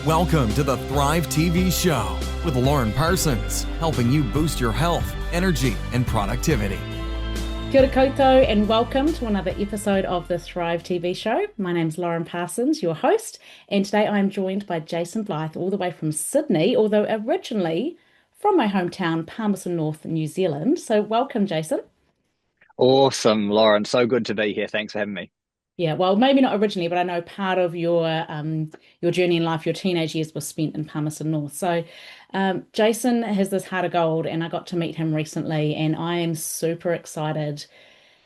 Welcome to the Thrive TV show with Lauren Parsons, helping you boost your health, energy, and productivity. Kia ora koutou and welcome to another episode of the Thrive TV show. My name's Lauren Parsons, your host, and today I'm joined by Jason Blyth all the way from Sydney, although originally from my hometown, Palmerston North, New Zealand. So welcome, Jason. Awesome, Lauren. So good to be here. Thanks for having me. Yeah, well, maybe not originally, but I know part of your journey in life, your teenage years, was spent in Palmerston North. So, Jason has this heart of gold, and I got to meet him recently, and I am super excited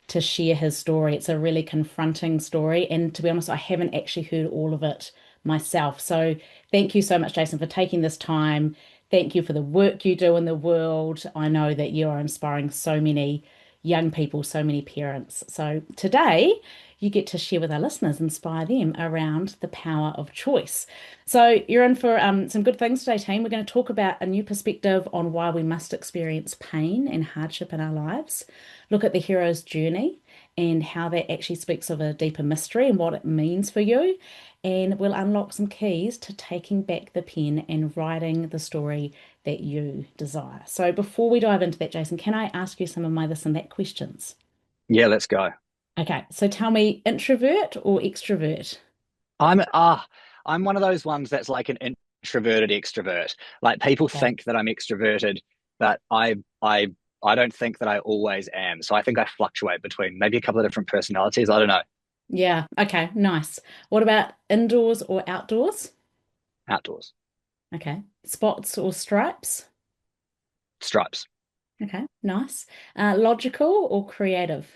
to share his story. It's a really confronting story, and to be honest, I haven't actually heard all of it myself. So, thank you so much, Jason, for taking this time. Thank you for the work you do in the world. I know that you are inspiring so many young people, so many parents. So, today, you get to share with our listeners, inspire them around the power of choice. So you're in for some good things today, team. We're going to talk about a new perspective on why we must experience pain and hardship in our lives, look at the hero's journey and how that actually speaks of a deeper mystery and what it means for you. And we'll unlock some keys to taking back the pen and writing the story that you desire. So before we dive into that, Jason, can I ask you some of my this and that questions? Yeah, let's go. Okay, so tell me, introvert or extrovert? I'm one of those ones that's like an introverted extrovert. Like people Okay. think that I'm extroverted, but I don't think that I always am. So I think I fluctuate between maybe a couple of different personalities. I don't know. Yeah, okay, nice. What about indoors or outdoors? Outdoors. Okay, spots or stripes? Stripes. Okay, nice. Logical or creative?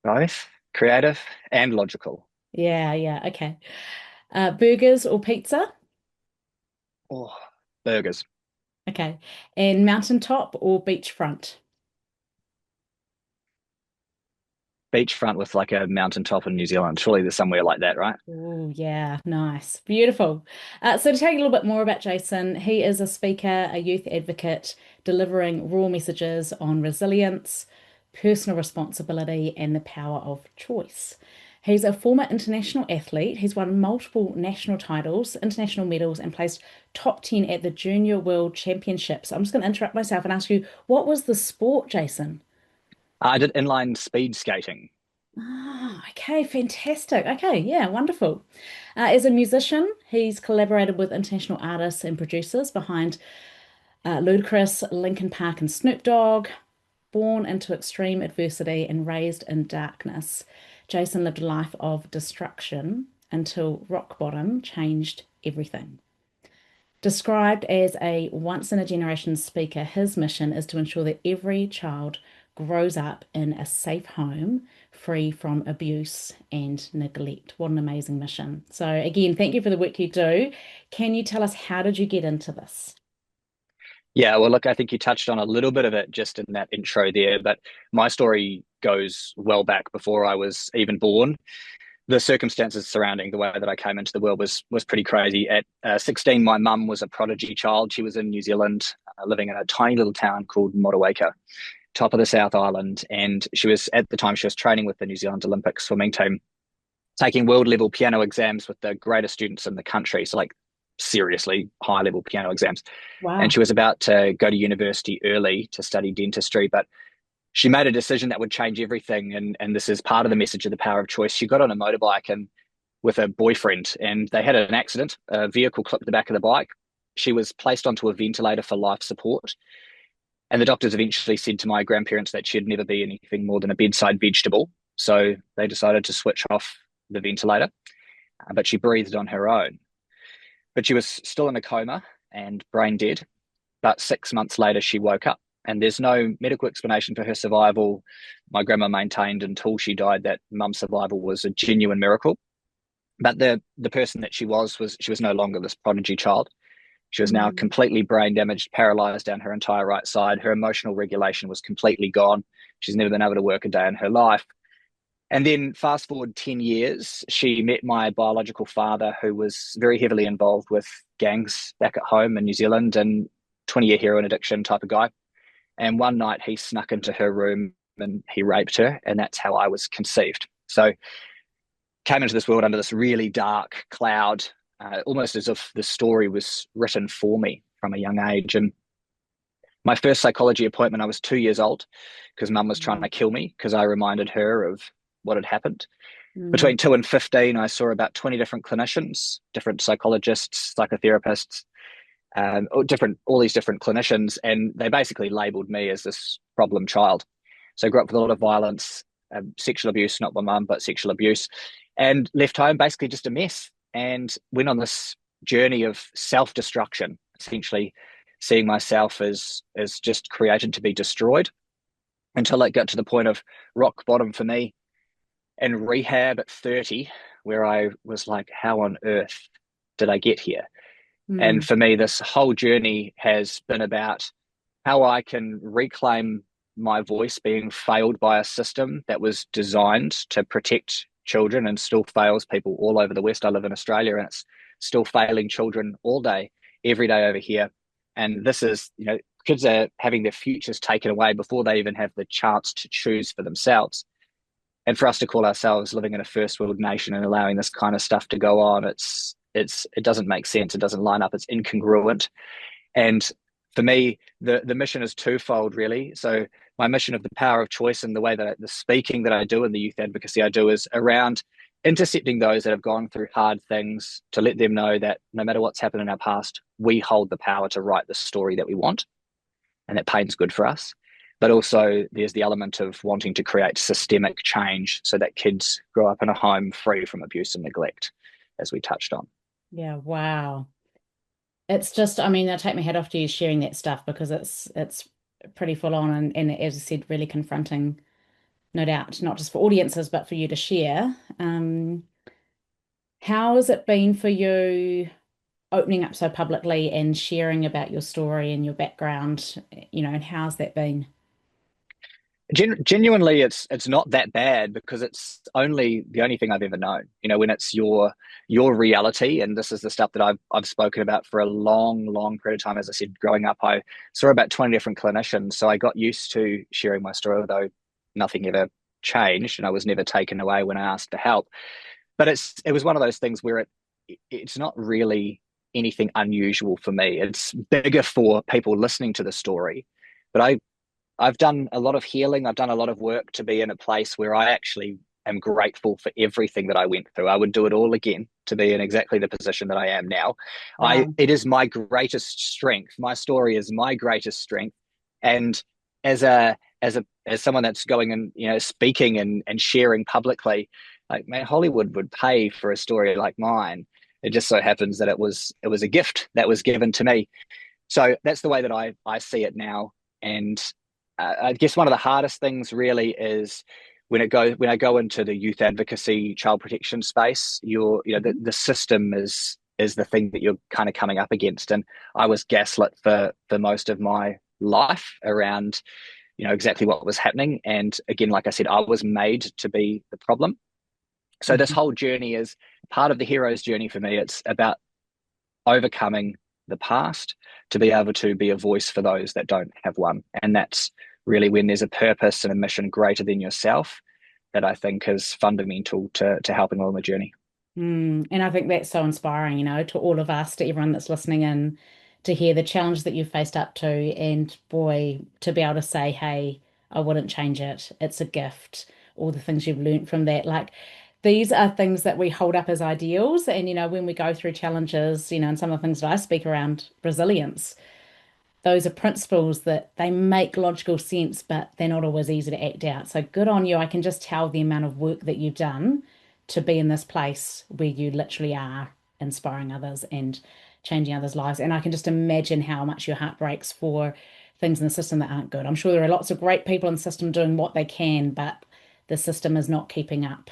Both creative and logical. Yeah, okay. Burgers or pizza? Oh, burgers. Okay, and mountaintop or beachfront? Beachfront with like a mountaintop in New Zealand. Surely there's somewhere like that, right? Oh, yeah, nice. Beautiful. So, to tell you a little bit more about Jason, he is a speaker, a youth advocate, delivering raw messages on resilience, personal responsibility, and the power of choice. He's a former international athlete. He's won multiple national titles, international medals, and placed top 10 at the Junior World Championships. I'm just going to interrupt myself and ask you, what was the sport, Jason? I did inline speed skating. Ah, okay, fantastic. Okay, yeah, wonderful. As a musician, he's collaborated with international artists and producers behind Ludacris, Linkin Park, and Snoop Dogg. Born into extreme adversity and raised in darkness, Jason lived a life of destruction until rock bottom changed everything. Described as a once in a generation speaker, his mission is to ensure that every child grows up in a safe home free from abuse and neglect. What an amazing mission. So, again, thank you for the work you do. Can you tell us how did you get into this? Yeah, well, look, I think you touched on a little bit of it just in that intro there, but my story goes well back before I was even born. The circumstances surrounding the way that I came into the world was pretty crazy. At 16, my mum was a prodigy child. She was in New Zealand, living in a tiny little town called Motueka, top of the South Island, and she was at the time she was training with the New Zealand Olympic swimming team, taking world level piano exams with the greatest students in the country. So like seriously high level piano exams. And Wow. she was about to go to university early to study dentistry, but she made a decision that would change everything. And this is part of the message of the power of choice. She got on a motorbike and with a boyfriend, and they had an accident. A vehicle clipped the back of the bike. She was placed onto a ventilator for life support. And the doctors eventually said to my grandparents that she'd never be anything more than a bedside vegetable. So they decided to switch off the ventilator, but she breathed on her own. But she was still in a coma and brain dead. But 6 months later, she woke up, and there's no medical explanation for her survival. My grandma maintained until she died that mum's survival was a genuine miracle. But the person that she was no longer this prodigy child. She was now Mm. completely brain damaged, paralyzed down her entire right side. Her emotional regulation was completely gone. She's never been able to work a day in her life. And then fast forward 10 years, she met my biological father, who was very heavily involved with gangs back at home in New Zealand and 20-year heroin addiction type of guy. And one night he snuck into her room and he raped her. And that's how I was conceived. So came into this world under this really dark cloud, almost as if the story was written for me from a young age. And my first psychology appointment, I was 2 years old because mum was trying Mm, to kill me because I reminded her of what had happened. mm, Between 2 and 15, I saw about 20 different clinicians, different psychologists, psychotherapists, all these different clinicians, and they basically labelled me as this problem child. So I grew up with a lot of violence, sexual abuse, not by mum, but sexual abuse, and left home basically just a mess, and went on this journey of self-destruction, essentially seeing myself as just created to be destroyed until it got to the point of rock bottom for me in rehab at 30, where I was like, how on earth did I get here? And mm, for me, this whole journey has been about how I can reclaim my voice being failed by a system that was designed to protect children and still fails people all over the West. I live in Australia and it's still failing children all day, every day over here. And this is, kids are having their futures taken away before they even have the chance to choose for themselves. And for us to call ourselves living in a first world nation and allowing this kind of stuff to go on, it doesn't make sense. It doesn't line up. It's incongruent. And for me, the mission is twofold, really. So my mission of the power of choice and the way that the speaking that I do and the youth advocacy I do is around intercepting those that have gone through hard things to let them know that no matter what's happened in our past, we hold the power to write the story that we want, and that pain's good for us. But also there's the element of wanting to create systemic change so that kids grow up in a home free from abuse and neglect, as we touched on. yeah, wow. It's just, I mean, I take my hat off to you sharing that stuff because it's pretty full on and as I said, really confronting, no doubt, not just for audiences, but for you to share. How has it been for you opening up so publicly and sharing about your story and your background, and how's that been? Genuinely, it's not that bad because it's only the only thing I've ever known. When it's your reality, and this is the stuff that I've spoken about for a long period of time. As I said, growing up, I saw about 20 different clinicians, so I got used to sharing my story, although nothing ever changed, and I was never taken away when I asked for help. But it was one of those things where it's not really anything unusual for me. It's bigger for people listening to the story, but I've done a lot of healing. I've done a lot of work to be in a place where I actually am grateful for everything that I went through. I would do it all again to be in exactly the position that I am now. Wow. It is my greatest strength. My story is my greatest strength. And as as someone that's going and speaking and sharing publicly, like, man, Hollywood would pay for a story like mine. It just so happens that it was a gift that was given to me. So that's the way that I see it now. And I guess one of the hardest things really is when I go into the youth advocacy, child protection space. The system is the thing that you're kind of coming up against, and I was gaslit for most of my life around exactly what was happening. And again, like I said, I was made to be the problem. So this Mhm. whole journey is part of the hero's journey for me. It's about overcoming the past to be able to be a voice for those that don't have one. And that's really when there's a purpose and a mission greater than yourself that I think is fundamental to helping along the journey. And I think that's so inspiring, to all of us, to everyone that's listening in, to hear the challenge that you've faced up to, and boy, to be able to say, hey, I wouldn't change it. It's a gift. All the things you've learned from that. Like these are things that we hold up as ideals. And, when we go through challenges, and some of the things that I speak around resilience, those are principles that they make logical sense, but they're not always easy to act out. So good on you. I can just tell the amount of work that you've done to be in this place where you literally are inspiring others and changing others' lives. And I can just imagine how much your heart breaks for things in the system that aren't good. I'm sure there are lots of great people in the system doing what they can, but the system is not keeping up.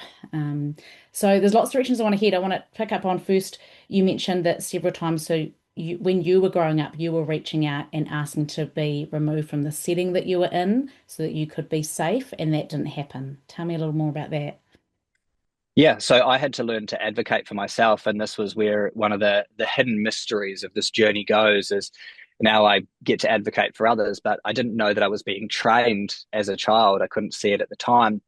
So there's lots of directions I want to head. I want to pick up on first. You mentioned that several times. So when you were growing up, you were reaching out and asking to be removed from the setting that you were in so that you could be safe, and that didn't happen. Tell me a little more about that. Yeah, so I had to learn to advocate for myself, and this was where one of the hidden mysteries of this journey goes is now I get to advocate for others, but I didn't know that I was being trained as a child. I couldn't see it at the time.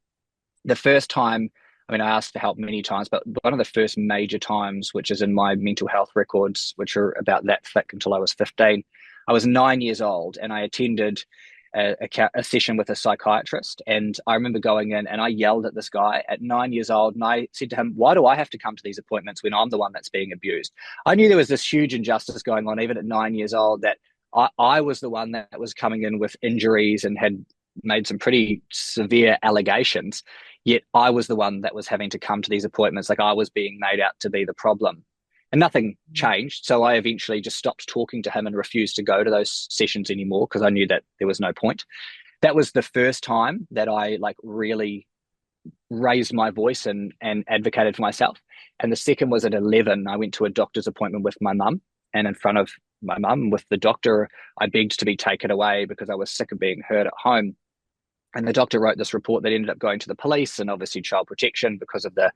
The first time I mean, I asked for help many times, but one of the first major times, which is in my mental health records, which are about that thick until I was 15, I was 9 years old and I attended a session with a psychiatrist. And I remember going in and I yelled at this guy at 9 years old. And I said to him, why do I have to come to these appointments when I'm the one that's being abused? I knew there was this huge injustice going on, even at 9 years old, that I was the one that was coming in with injuries and had made some pretty severe allegations. Yet I was the one that was having to come to these appointments. Like I was being made out to be the problem. And nothing changed. So I eventually just stopped talking to him and refused to go to those sessions anymore because I knew that there was no point. That was the first time that I like really raised my voice and advocated for myself. And the second was at 11. I went to a doctor's appointment with my mum, and in front of my mum with the doctor, I begged to be taken away because I was sick of being hurt at home. And the doctor wrote this report that ended up going to the police and obviously child protection because of the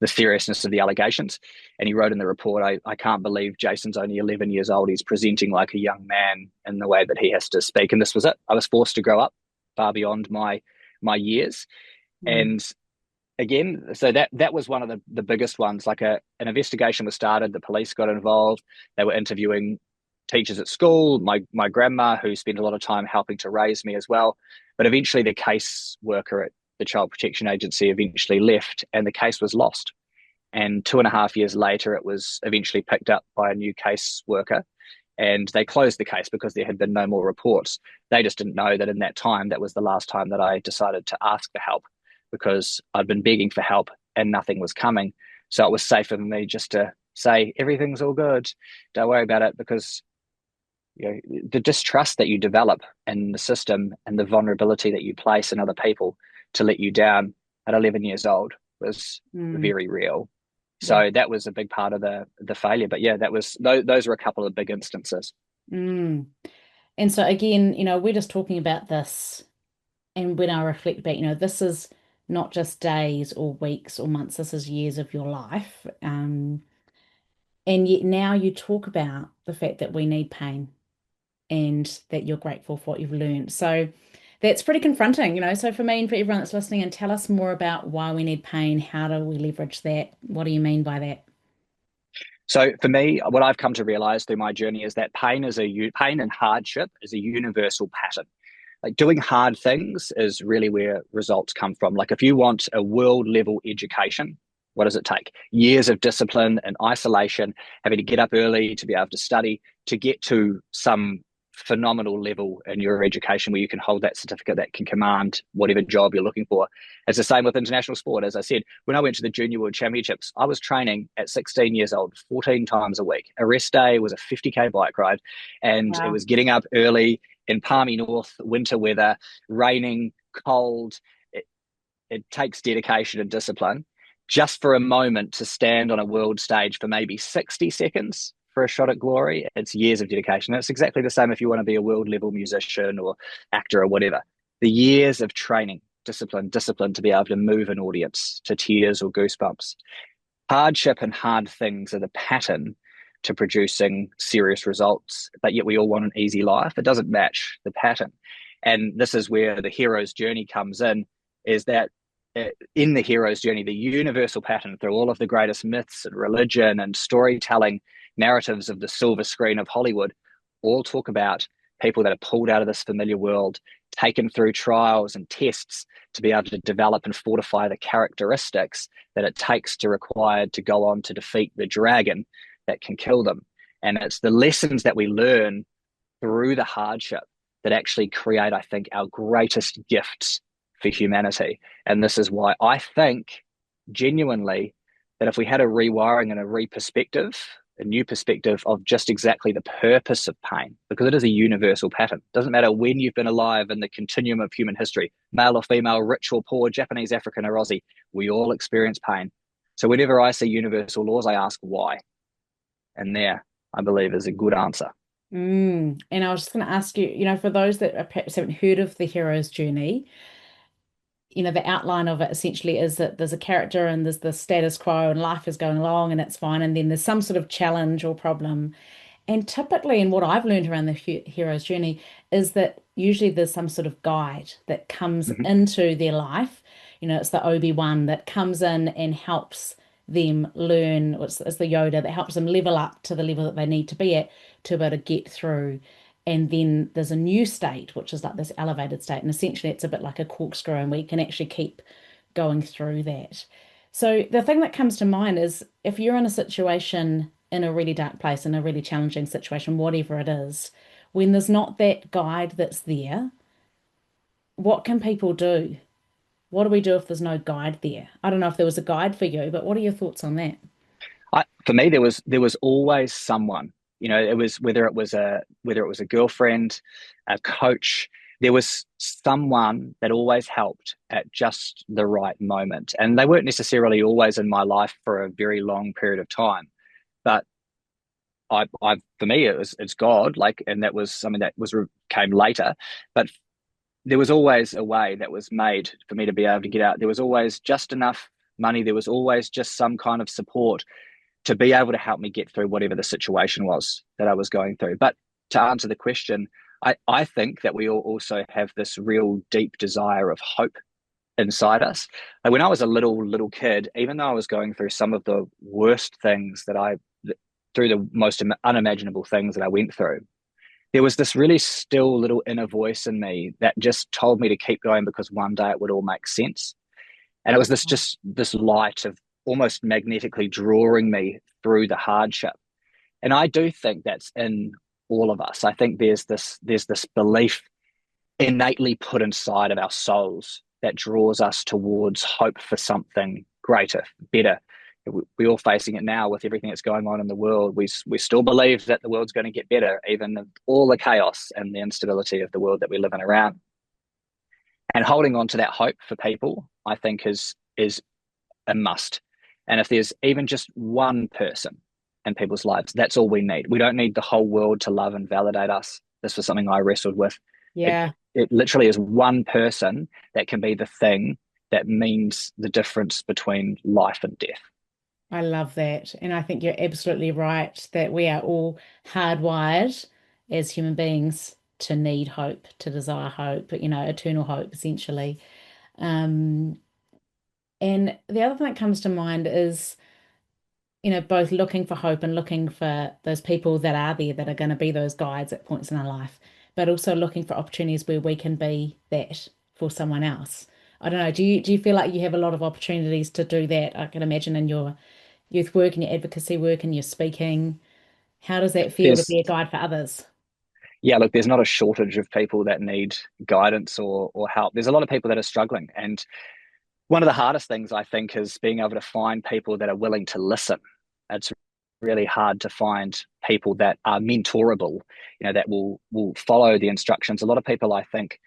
seriousness of the allegations. And he wrote in the report, I can't believe Jason's only 11 years old. He's presenting like a young man in the way that he has to speak. And this was it. I was forced to grow up far beyond my years. And again, so that was one of the biggest ones. Like an investigation was started. The police got involved. They were interviewing teachers at school, my grandma, who spent a lot of time helping to raise me as well. But eventually the case worker at the Child Protection Agency eventually left and the case was lost. And 2.5 years later, it was eventually picked up by a new case worker and they closed the case because there had been no more reports. They just didn't know that in that time, that was the last time that I decided to ask for help because I'd been begging for help and nothing was coming. So it was safer for me just to say, everything's all good. Don't worry about it because the distrust that you develop in the system and the vulnerability that you place in other people to let you down at 11 years old was very real. So that was a big part of the failure. But yeah, those were a couple of big instances. And so again, we're just talking about this, and when I reflect back, this is not just days or weeks or months, this is years of your life. And yet now you talk about the fact that we need pain and that you're grateful for what you've learned. So that's pretty confronting, So for me and for everyone that's listening, and tell us more about why we need pain. How do we leverage that? What do you mean by that? So for me, what I've come to realize through my journey is that pain and hardship is a universal pattern. Like doing hard things is really where results come from. Like if you want a world level education, what does it take? Years of discipline and isolation, having to get up early to be able to study, to get to some phenomenal level in your education where you can hold that certificate that can command whatever job you're looking for. It's the same with international sport. As I said, when I went to the Junior World Championships, I was training at 16 years old, 14 times a week. A rest day was a 50K bike ride, and it was getting up early in palmy north, winter weather, raining, cold. It takes dedication and discipline just for a moment to stand on a world stage for maybe 60 seconds for a shot at glory. It's years of dedication. It's exactly the same if you want to be a world level musician or actor or whatever. The years of training, discipline to be able to move an audience to tears or goosebumps. Hardship and hard things are the pattern to producing serious results, but yet we all want an easy life. It doesn't match the pattern. And this is where the hero's journey comes in, is that in the hero's journey, the universal pattern through all of the greatest myths and religion and storytelling narratives of the silver screen of Hollywood all talk about people that are pulled out of this familiar world, taken through trials and tests to be able to develop and fortify the characteristics that it takes to required to go on to defeat the dragon that can kill them. And it's the lessons that we learn through the hardship that actually create, I think, our greatest gifts for humanity. And this is why I think genuinely that if we had a rewiring and a new perspective of just exactly the purpose of pain, because it is a universal pattern. It doesn't matter when you've been alive in the continuum of human history, male or female, rich or poor, Japanese, African or Aussie, we all experience pain. So whenever I see universal laws, I ask why. And there, I believe, is a good answer. And I was just going to ask you, for those that perhaps haven't heard of the hero's journey, the outline of it essentially is that there's a character and there's the status quo and life is going along and it's fine. And then there's some sort of challenge or problem. And typically, and what I've learned around the hero's journey is that usually there's some sort of guide that comes into their life. It's the Obi-Wan that comes in and helps them learn. It's the Yoda that helps them level up to the level that they need to be at to be able to get through. And then there's a new state, which is like this elevated state. And essentially, it's a bit like a corkscrew, and we can actually keep going through that. So the thing that comes to mind is if you're in a situation in a really dark place, in a really challenging situation, whatever it is, when there's not that guide that's there, what can people do? What do we do if there's no guide there? I don't know if there was a guide for you, but what are your thoughts on that? For me, there was always someone. It was whether it was a girlfriend, a coach. There was someone that always helped at just the right moment, and they weren't necessarily always in my life for a very long period of time. But for me, it's God, like, and that was something that came later. But there was always a way that was made for me to be able to get out. There was always just enough money. There was always just some kind of support to be able to help me get through whatever the situation was that I was going through. But to answer the question, I think that we all also have this real deep desire of hope inside us. Like when I was a little kid, even though I was going through some of the worst things through the most unimaginable things that I went through, there was this really still little inner voice in me that just told me to keep going because one day it would all make sense. And it was this light of almost magnetically drawing me through the hardship. And I do think that's in all of us. I think there's this belief innately put inside of our souls that draws us towards hope for something greater, better. We're all facing it now with everything that's going on in the world. We still believe that the world's going to get better, even all the chaos and the instability of the world that we live in around. And holding on to that hope for people, I think, is a must. And if there's even just one person in people's lives, that's all we need. We don't need the whole world to love and validate us. This was something I wrestled with. Yeah, It literally is one person that can be the thing that means the difference between life and death. I love that. And I think you're absolutely right that we are all hardwired as human beings to need hope, to desire hope, eternal hope, essentially. Um, and the other thing that comes to mind is, both looking for hope and looking for those people that are there that are going to be those guides at points in our life, but also looking for opportunities where we can be that for someone else. I don't know. Do you feel like you have a lot of opportunities to do that? I can imagine in your youth work and your advocacy work and your speaking. How does that feel to There's be a guide for others? Yeah, look, there's not a shortage of people that need guidance or help. There's a lot of people that are struggling. And one of the hardest things I think is being able to find people that are willing to listen. It's really hard to find people that are mentorable, that will follow the instructions. A lot of people, I think,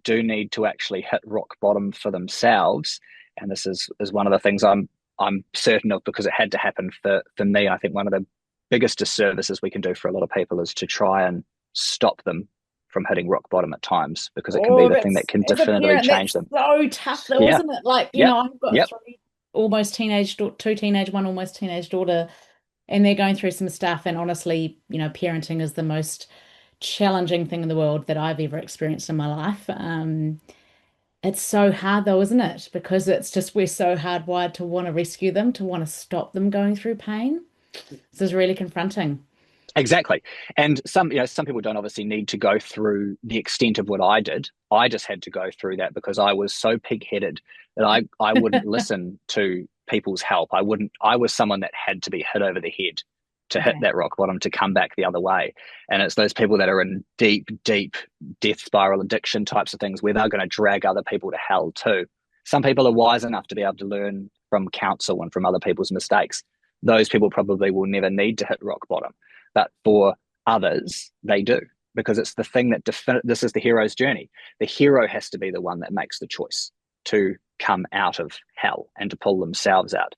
do need to actually hit rock bottom for themselves. And this is one of the things I'm certain of because it had to happen for me. I think one of the biggest disservices we can do for a lot of people is to try and stop them from hitting rock bottom at times because it can be Oh, the thing that can as a definitively parent, change that's them. so tough though, Yeah. isn't it? Like, Yep. I've got Yep. three almost teenage, two teenage, one almost teenage daughter, and they're going through some stuff. And honestly, parenting is the most challenging thing in the world that I've ever experienced in my life. It's so hard though, isn't it? Because it's just we're so hardwired to want to rescue them, to want to stop them going through pain. This is really confronting. Exactly. And some people don't obviously need to go through the extent of what I did. I just had to go through that because I was so pig-headed that I wouldn't listen to people's help. I was someone that had to be hit over the head to hit Okay. that rock bottom to come back the other way. And it's those people that are in deep, deep death spiral addiction types of things where they're going to drag other people to hell too. Some people are wise enough to be able to learn from counsel and from other people's mistakes. Those people probably will never need to hit rock bottom. But for others, they do, because it's the thing that this is the hero's journey. The hero has to be the one that makes the choice to come out of hell and to pull themselves out.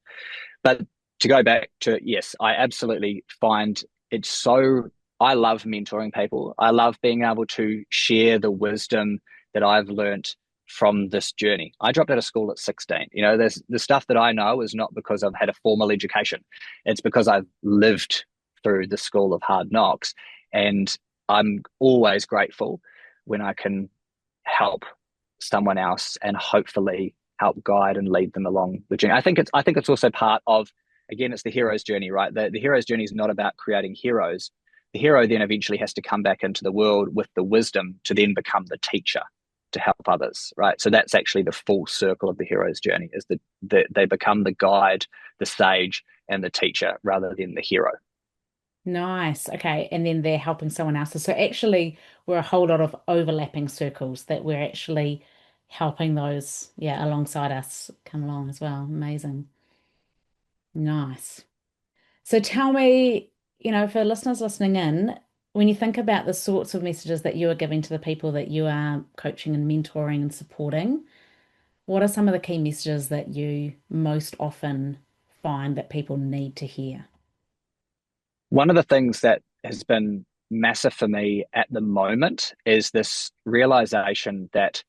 But to go back to, yes, I absolutely find it so, I love mentoring people. I love being able to share the wisdom that I've learnt from this journey. I dropped out of school at 16. There's the stuff that I know is not because I've had a formal education. It's because I've lived through the school of hard knocks. And I'm always grateful when I can help someone else and hopefully help guide and lead them along the journey. I think it's also part of, again, it's the hero's journey, right? The hero's journey is not about creating heroes. The hero then eventually has to come back into the world with the wisdom to then become the teacher to help others, right? So that's actually the full circle of the hero's journey, is that they become the guide, the sage, and the teacher rather than the hero. Nice. Okay. And then they're helping someone else. So actually, we're a whole lot of overlapping circles that we're actually helping those, yeah, alongside us come along as well. Amazing. Nice. So tell me, for listeners listening in, when you think about the sorts of messages that you are giving to the people that you are coaching and mentoring and supporting, what are some of the key messages that you most often find that people need to hear? One of the things that has been massive for me at the moment is this realization that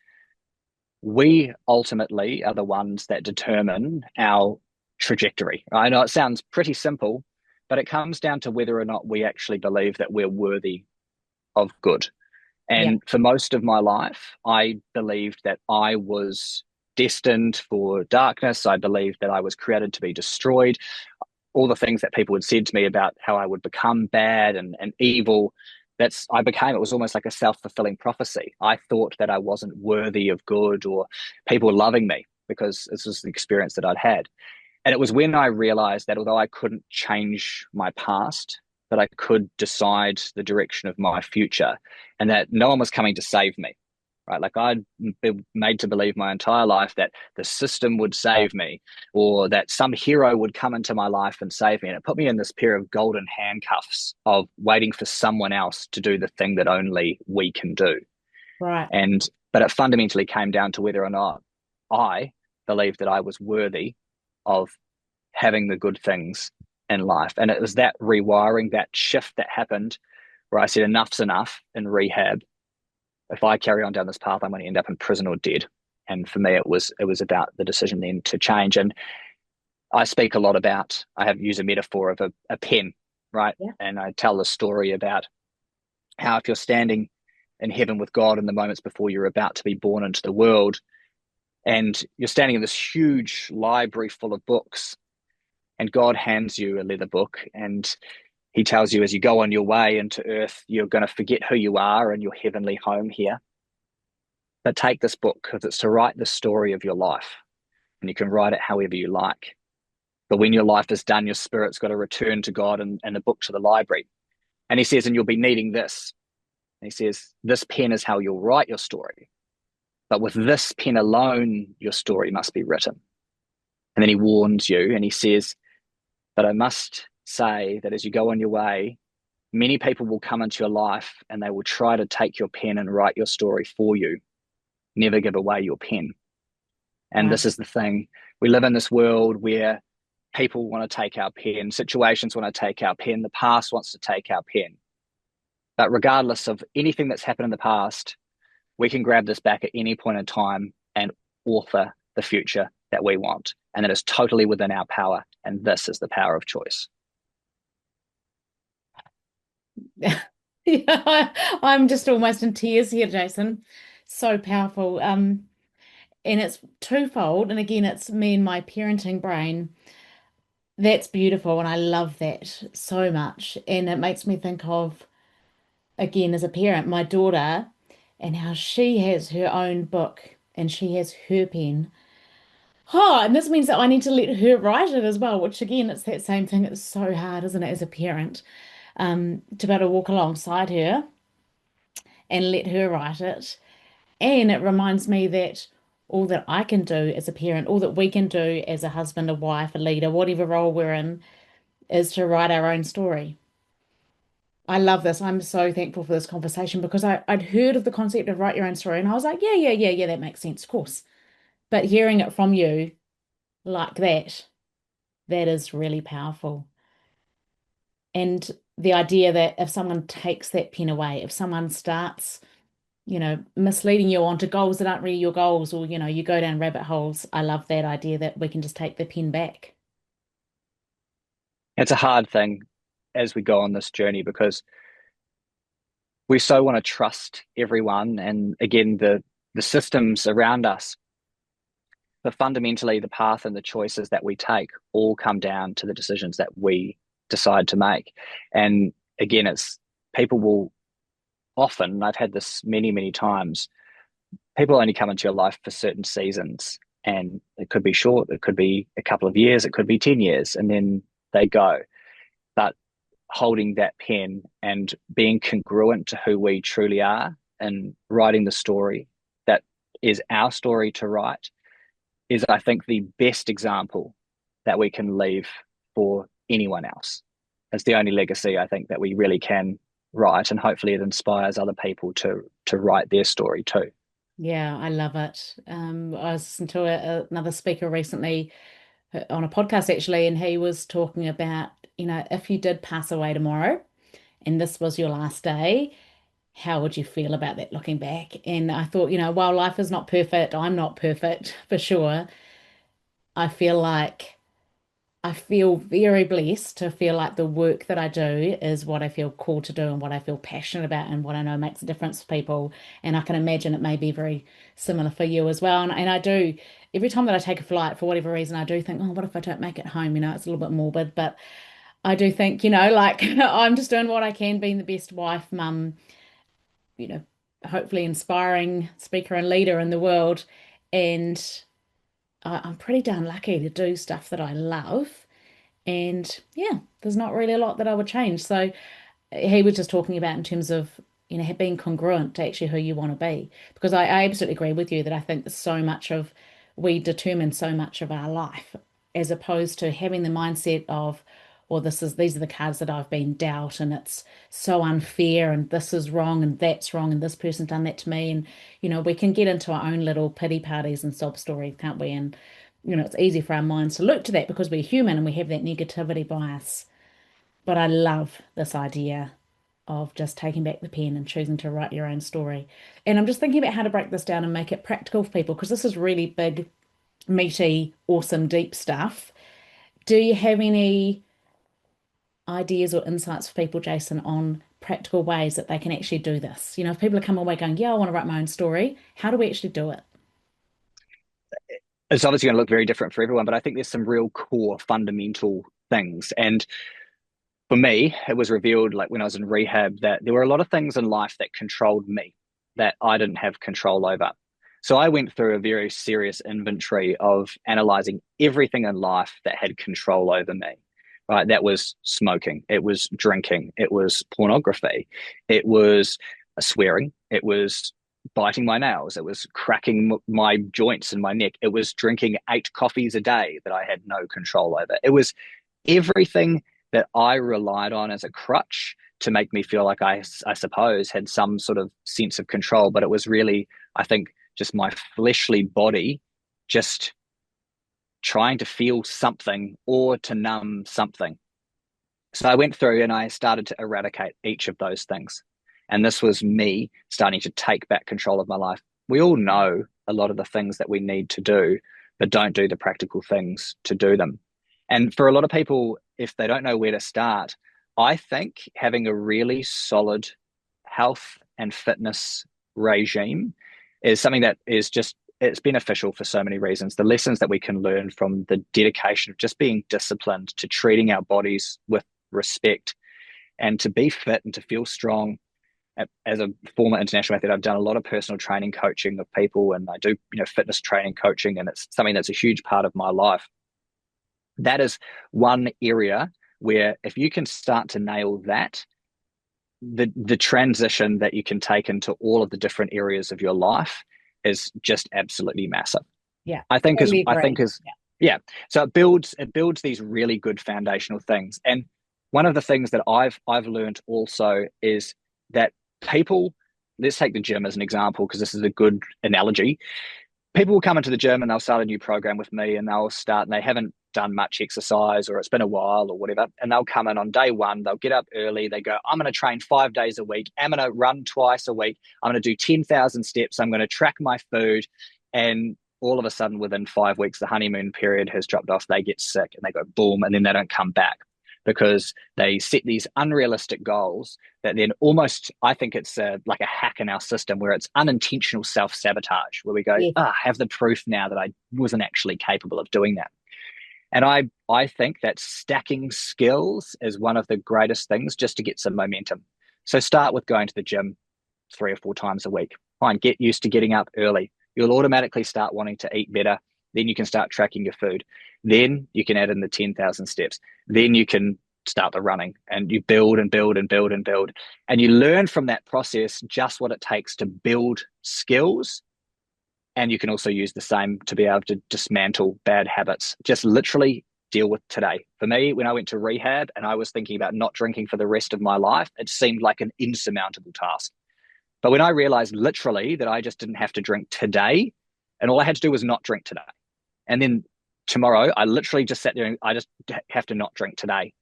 we ultimately are the ones that determine our trajectory. I know it sounds pretty simple, but it comes down to whether or not we actually believe that we're worthy of good. Yeah. And for most of my life, I believed that I was destined for darkness. I believed that I was created to be destroyed. All the things that people had said to me about how I would become bad and evil, it was almost like a self-fulfilling prophecy. I thought that I wasn't worthy of good or people loving me because this was the experience that I'd had. And it was when I realized that although I couldn't change my past, that I could decide the direction of my future and that no one was coming to save me, right? Like I'd been made to believe my entire life that the system would save me or that some hero would come into my life and save me. And it put me in this pair of golden handcuffs of waiting for someone else to do the thing that only we can do. Right. But it fundamentally came down to whether or not I believed that I was worthy of having the good things in life. And it was that rewiring, that shift that happened where I said, enough's enough in rehab. If I carry on down this path, I'm going to end up in prison or dead. And for me, it was about the decision then to change. And I speak a lot about, I have used a metaphor of a pen, right? Yeah. And I tell the story about how if you're standing in heaven with God in the moments before you're about to be born into the world, and you're standing in this huge library full of books, and God hands you a leather book, and he tells you as you go on your way into earth, you're going to forget who you are and your heavenly home here. But take this book because it's to write the story of your life, and you can write it however you like. But when your life is done, your spirit's got to return to God and the book to the library. And he says, and you'll be needing this. And he says, this pen is how you'll write your story. But with this pen alone, your story must be written. And then he warns you and he says, but I must say that as you go on your way, many people will come into your life and they will try to take your pen and write your story for you. Never give away your pen. And Wow. this is the thing. We live in this world where people want to take our pen, situations want to take our pen, the past wants to take our pen. But regardless of anything that's happened in the past, we can grab this back at any point in time and author the future that we want. And that is totally within our power. And this is the power of choice. Yeah, I'm just almost in tears here, Jason. So powerful. And it's twofold. And again, it's me and my parenting brain. That's beautiful. And I love that so much. And it makes me think of, again, as a parent, my daughter and how she has her own book and she has her pen. Oh, and this means that I need to let her write it as well, which again, it's that same thing. It's so hard, isn't it, as a parent, to be able to walk alongside her and let her write it. And it reminds me that all that I can do as a parent, all that we can do as a husband, a wife, a leader, whatever role we're in, is to write our own story. I love this. I'm so thankful for this conversation because I'd heard of the concept of write your own story and I was like, yeah, yeah, yeah, yeah, that makes sense, of course. But hearing it from you like that, that is really powerful. And the idea that if someone takes that pen away, if someone starts misleading you onto goals that aren't really your goals, or, you go down rabbit holes. I love that idea that we can just take the pen back. It's a hard thing as we go on this journey because we so want to trust everyone and again the systems around us. but fundamentally, the path and the choices that we take all come down to the decisions that we decide to make. And again, it's people will often, and I've had this many, many times, people only come into your life for certain seasons. And it could be short, it could be a couple of years, it could be 10 years, and then they go. But holding that pen and being congruent to who we truly are and writing the story that is our story to write is, I think, the best example that we can leave for anyone else. It's the only legacy I think that we really can write, and hopefully it inspires other people to write their story too. Yeah, I love it. I was listening to another speaker recently on a podcast actually, and he was talking about, if you did pass away tomorrow and this was your last day, how would you feel about that looking back? And I thought, while life is not perfect, I'm not perfect for sure. I feel like I feel very blessed to feel like the work that I do is what I feel called to do and what I feel passionate about and what I know makes a difference for people. And I can imagine it may be very similar for you as well. And I do, every time that I take a flight, for whatever reason, I do think, oh, what if I don't make it home? It's a little bit morbid, but I do think, like I'm just doing what I can, being the best wife, mum, you know, hopefully inspiring speaker and leader in the world. And I'm pretty darn lucky to do stuff that I love. And yeah, there's not really a lot that I would change. So he was just talking about in terms of, being congruent to actually who you want to be. Because I absolutely agree with you that I think so much of, we determine so much of our life as opposed to having the mindset of, well, these are the cards that I've been dealt and it's so unfair and this is wrong and that's wrong and this person's done that to me. And, we can get into our own little pity parties and sob stories, can't we? And, it's easy for our minds to look to that because we're human and we have that negativity bias. But I love this idea of just taking back the pen and choosing to write your own story. And I'm just thinking about how to break this down and make it practical for people because this is really big, meaty, awesome, deep stuff. Do you have any ideas or insights for people, Jason, on practical ways that they can actually do this? If people are coming away going, yeah, I want to write my own story, how do we actually do it? It's obviously going to look very different for everyone, but I think there's some real core fundamental things. And for me, it was revealed like when I was in rehab that there were a lot of things in life that controlled me that I didn't have control over. So I went through a very serious inventory of analyzing everything in life that had control over me. Right? That was smoking, it was drinking, it was pornography, it was swearing, it was biting my nails, it was cracking my joints in my neck, it was drinking 8 coffees a day that I had no control over. It was everything that I relied on as a crutch to make me feel like I suppose, had some sort of sense of control. But it was really, I think, just my fleshly body just trying to feel something or to numb something. So I went through and I started to eradicate each of those things. And this was me starting to take back control of my life. We all know a lot of the things that we need to do, but don't do the practical things to do them. And for a lot of people, if they don't know where to start, I think having a really solid health and fitness regime is something that is just, it's beneficial for so many reasons. The lessons that we can learn from the dedication of just being disciplined to treating our bodies with respect and to be fit and to feel strong. As a former international athlete, I've done a lot of personal training coaching of people, and I do, fitness training coaching, and it's something that's a huge part of my life. That is one area where if you can start to nail that, the transition that you can take into all of the different areas of your life is just absolutely massive. Yeah, I think totally is yeah. So it builds these really good foundational things. And one of the things that I've learned also is that people, let's take the gym as an example, because this is a good analogy. People will come into the gym and they'll start a new program with me, and they'll start and they haven't done much exercise, or it's been a while or whatever, and they'll come in on day one, they'll get up early, they go, I'm going to train 5 days a week, I'm going to run twice a week, I'm going to do 10,000 steps, I'm going to track my food, and all of a sudden within 5 weeks the honeymoon period has dropped off, they get sick and they go boom, and then they don't come back. because they set these unrealistic goals that then almost, I think it's like a hack in our system where it's unintentional self-sabotage, where we go, Yeah. I have the proof now that I wasn't actually capable of doing that. And I think that stacking skills is one of the greatest things just to get some momentum. So start with going to the gym 3 or 4 times a week. Fine, get used to getting up early. You'll automatically start wanting to eat better. Then you can start tracking your food. Then you can add in the 10,000 steps. Then you can start the running and you build and build and build and build. And you learn from that process just what it takes to build skills. And you can also use the same to be able to dismantle bad habits. Just literally deal with today. For me, when I went to rehab and I was thinking about not drinking for the rest of my life, it seemed like an insurmountable task. But when I realized literally that I just didn't have to drink today, and all I had to do was not drink today. And then tomorrow, I literally just sat there and I just have to not drink today.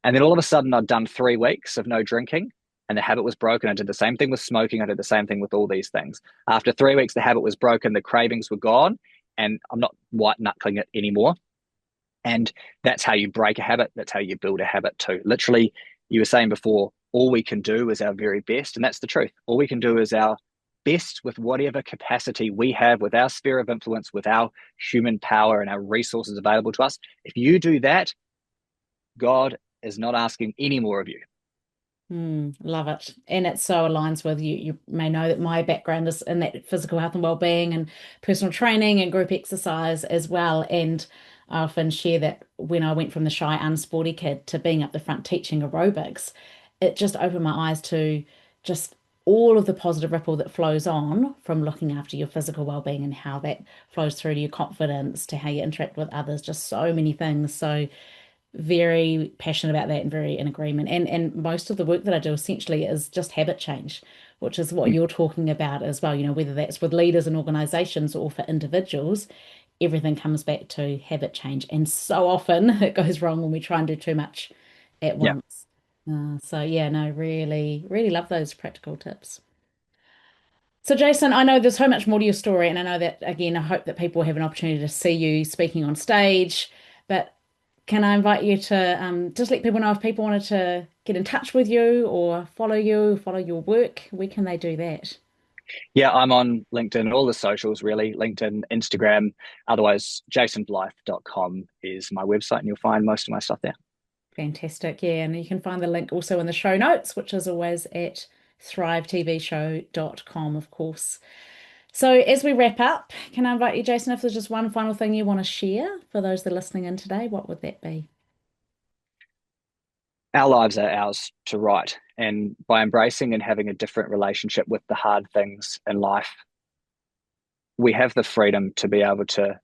And then all of a sudden, I'd done 3 weeks of no drinking, and the habit was broken. I did the same thing with smoking. I did the same thing with all these things. After 3 weeks, the habit was broken, the cravings were gone, and I'm not white knuckling it anymore. And that's how you break a habit. That's how you build a habit too. Literally, you were saying before, all we can do is our very best. And that's the truth. All we can do is our best with whatever capacity we have, with our sphere of influence, with our human power and our resources available to us. If you do that, God is not asking any more of you. Love it. And it so aligns with you. You may know that my background is in that physical health and well-being and personal training and group exercise as well. And I often share that when I went from the shy, unsporty kid to being up the front teaching aerobics, it just opened my eyes to just all of the positive ripple that flows on from looking after your physical well-being and how that flows through to your confidence, to how you interact with others, just so many things. So very passionate about that and very in agreement. And most of the work that I do essentially is just habit change, which is what you're talking about as well. Whether that's with leaders and organizations or for individuals, everything comes back to habit change. And so often it goes wrong when we try and do too much at Yeah. once. So yeah, no, really, really love those practical tips. So Jason, I know there's so much more to your story, and I know that again, I hope that people have an opportunity to see you speaking on stage. But can I invite you to just let people know if people wanted to get in touch with you or follow your work, where can they do that? Yeah, I'm on LinkedIn, all the socials really, LinkedIn, Instagram. Otherwise, jasonblyth.com is my website and you'll find most of my stuff there. Fantastic. Yeah, and you can find the link also in the show notes, which is always at thrivetvshow.com, of course. So as we wrap up, can I invite you, Jason, if there's just one final thing you want to share for those that are listening in today, what would that be? Our lives are ours to write. And by embracing and having a different relationship with the hard things in life, we have the freedom to be able to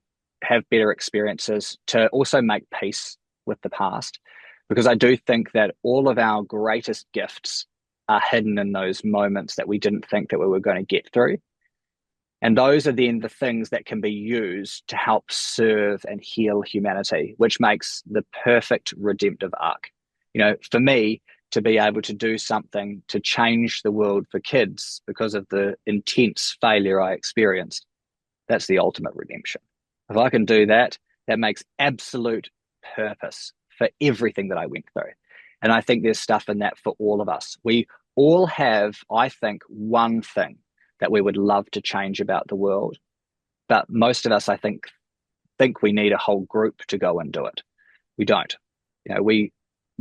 have better experiences, to also make peace with the past. Because I do think that all of our greatest gifts are hidden in those moments that we didn't think that we were going to get through. And those are then the things that can be used to help serve and heal humanity, which makes the perfect redemptive arc. For me, to be able to do something to change the world for kids because of the intense failure I experienced, that's the ultimate redemption. If I can do that, that makes absolute purpose for everything that I went through. And I think there's stuff in that for all of us. We all have, I think, one thing that we would love to change about the world. But most of us, I think we need a whole group to go and do it. We don't. We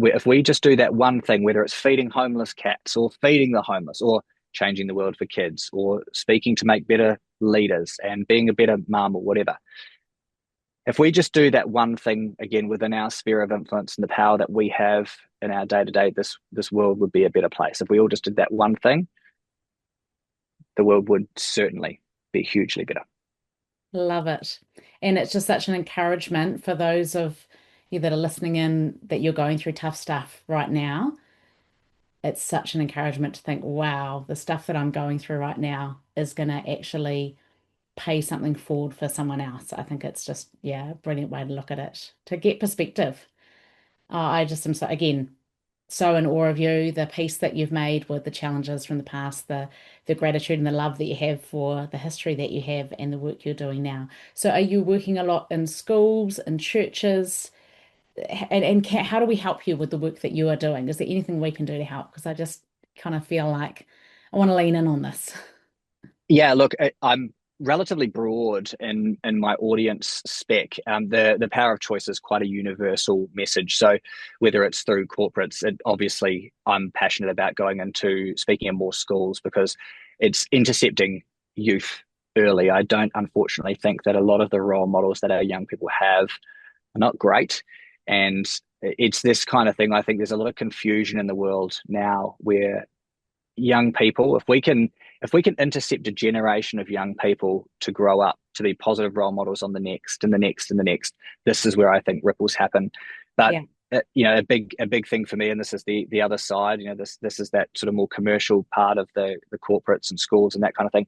if we just do that one thing, whether it's feeding homeless cats or feeding the homeless or changing the world for kids or speaking to make better leaders and being a better mom or whatever. If we just do that one thing again within our sphere of influence and the power that we have in our day to day, this world would be a better place. If we all just did that one thing, the world would certainly be hugely better. Love it. And it's just such an encouragement for those of you that are listening in that you're going through tough stuff right now. It's such an encouragement to think, wow, the stuff that I'm going through right now is going to actually pay something forward for someone else. I think it's just, yeah, a brilliant way to look at it, to get perspective. I just am so, again, so in awe of you, the peace that you've made with the challenges from the past, the gratitude and the love that you have for the history that you have and the work you're doing now. So are you working a lot in schools and churches? how do we help you with the work that you are doing? Is there anything we can do to help? Because I just kind of feel like I want to lean in on this. Yeah, look, I'm relatively broad in my audience spec. The power of choice is quite a universal message. So whether it's through corporates, obviously I'm passionate about going into speaking in more schools because it's intercepting youth early. I don't unfortunately think that a lot of the role models that our young people have are not great. And it's this kind of thing. I think there's a lot of confusion in the world now where young people, if we can intercept a generation of young people to grow up to be positive role models on the next and the next and the next, this is where I think ripples happen. But Yeah. a big thing for me, and this is the other side, this is that sort of more commercial part of the corporates and schools and that kind of thing.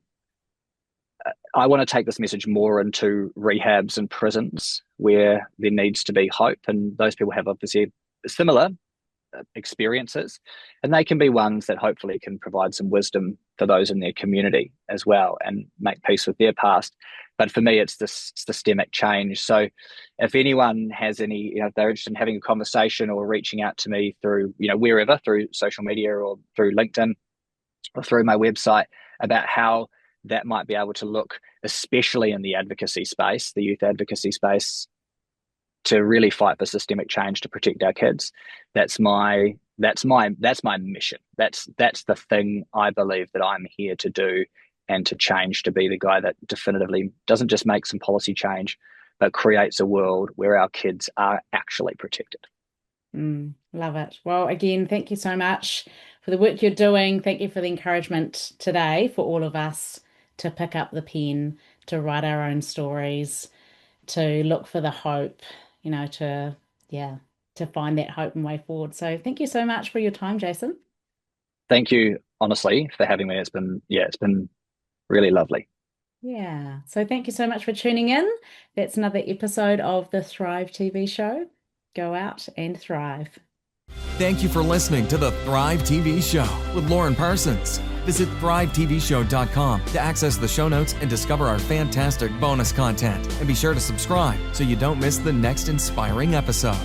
I want to take this message more into rehabs and prisons where there needs to be hope, and those people have obviously similar experiences, and they can be ones that hopefully can provide some wisdom for those in their community as well and make peace with their past. But for me, it's this systemic change. So if anyone has any, if they're interested in having a conversation or reaching out to me through, wherever, through social media or through LinkedIn or through my website about how that might be able to look, especially in the advocacy space, the youth advocacy space, to really fight for systemic change to protect our kids. That's my mission. That's the thing I believe that I'm here to do and to change, to be the guy that definitively doesn't just make some policy change, but creates a world where our kids are actually protected. Love it. Well, again, thank you so much for the work you're doing. Thank you for the encouragement today for all of us to pick up the pen, to write our own stories, to look for the hope, to find that hope and way forward. So thank you so much for your time, Jason. Thank you, honestly, for having me. It's been really lovely. Yeah. So thank you so much for tuning in. That's another episode of the Thrive TV show. Go out and thrive. Thank you for listening to the Thrive TV show with Lauren Parsons. Visit thrivetvshow.com to access the show notes and discover our fantastic bonus content. And be sure to subscribe so you don't miss the next inspiring episode.